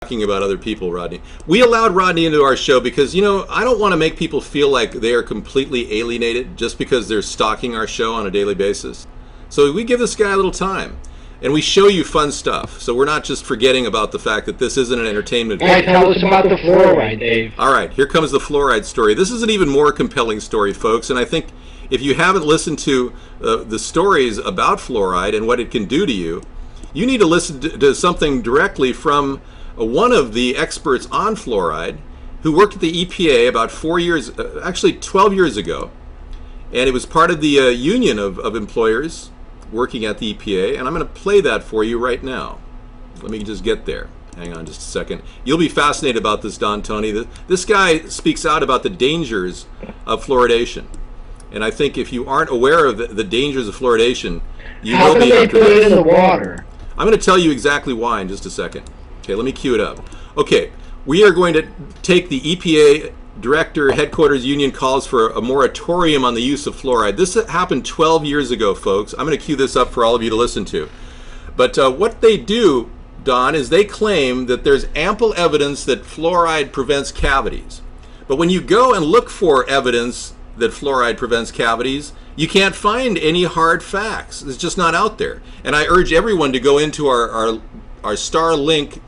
talking about other people, Rodney. We allowed Rodney into our show because, you know, I don't want to make people feel like they are completely alienated just because they're stalking our show on a daily basis. So we give this guy a little time. And we show you fun stuff. So we're not just forgetting about the fact that this isn't an entertainment video. Tell us about the fluoride, Dave. All right, here comes the fluoride story. This is an even more compelling story, folks. And I think if you haven't listened to the stories about fluoride and what it can do to you, you need to listen to something directly from one of the experts on fluoride who worked at the EPA about 12 years ago. And it was part of the union of employers working at the EPA, and I'm going to play that for you right now. Let me just get there. Hang on just a second. You'll be fascinated about this, Don Tony. This guy speaks out about the dangers of fluoridation. And I think if you aren't aware of the dangers of fluoridation, you will be. How can they put it in the water? I'm going to tell you exactly why in just a second. Okay, let me cue it up. Okay, we are going to take the EPA Director Headquarters Union calls for a moratorium on the use of fluoride. This happened 12 years ago, folks. I'm going to cue this up for all of you to listen to. But what they do, Don, is they claim that there's ample evidence that fluoride prevents cavities. But when you go and look for evidence that fluoride prevents cavities, you can't find any hard facts. It's just not out there. And I urge everyone to go into our Starlink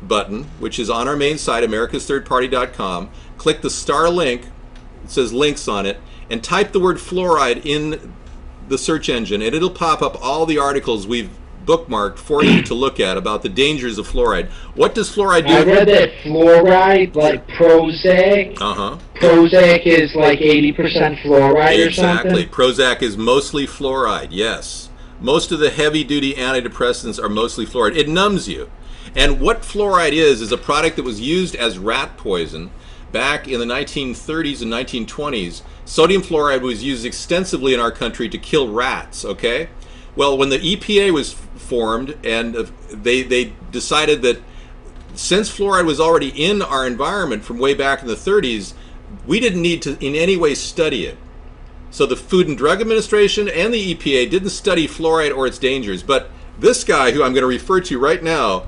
button, which is on our main site, americasthirdparty.com. Click the star link, it says links on it, and type the word fluoride in the search engine, and it'll pop up all the articles we've bookmarked for you to look at about the dangers of fluoride. What does fluoride do? I read that fluoride, like Prozac. Prozac is like 80% fluoride or something. Exactly. Prozac is mostly fluoride, yes. Most of the heavy-duty antidepressants are mostly fluoride. It numbs you. And what fluoride is a product that was used as rat poison back in the 1930s and 1920s. Sodium fluoride was used extensively in our country to kill rats, okay? Well, when the EPA was formed and they decided that since fluoride was already in our environment from way back in the 30s, we didn't need to in any way study it. So the Food and Drug Administration and the EPA didn't study fluoride or its dangers. But this guy, who I'm going to refer to right now,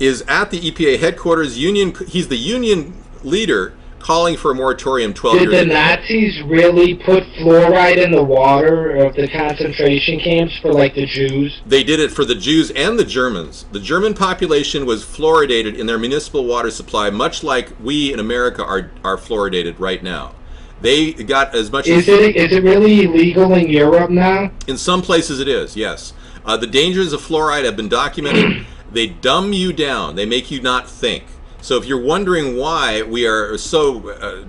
is at the EPA headquarters union. He's the union leader calling for a moratorium 12 years ago. Did the Nazis really put fluoride in the water of the concentration camps for, like, the Jews? They did it for the Jews and the Germans. The German population was fluoridated in their municipal water supply, much like we in America are fluoridated right now. They got as much as... Is it really illegal in Europe now? In some places it is, yes. The dangers of fluoride have been documented. They dumb you down. They make you not think. So if you're wondering why we are so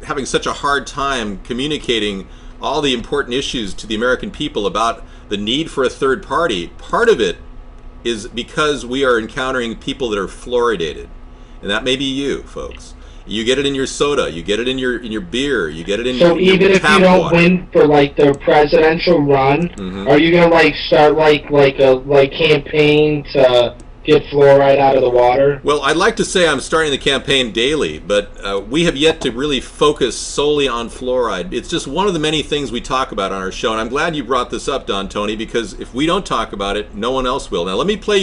having such a hard time communicating all the important issues to the American people about the need for a third party, part of it is because we are encountering people that are fluoridated. And that may be you, folks. You get it in your soda, you get it in your beer, you get it in your tap water. So even if you don't win for, like, the presidential run, are you gonna, like, start like campaign to get fluoride out of the water? Well, I'd like to say I'm starting the campaign daily, but we have yet to really focus solely on fluoride. It's just one of the many things we talk about on our show, and I'm glad you brought this up, Don Tony, because if we don't talk about it, no one else will. Now, let me play you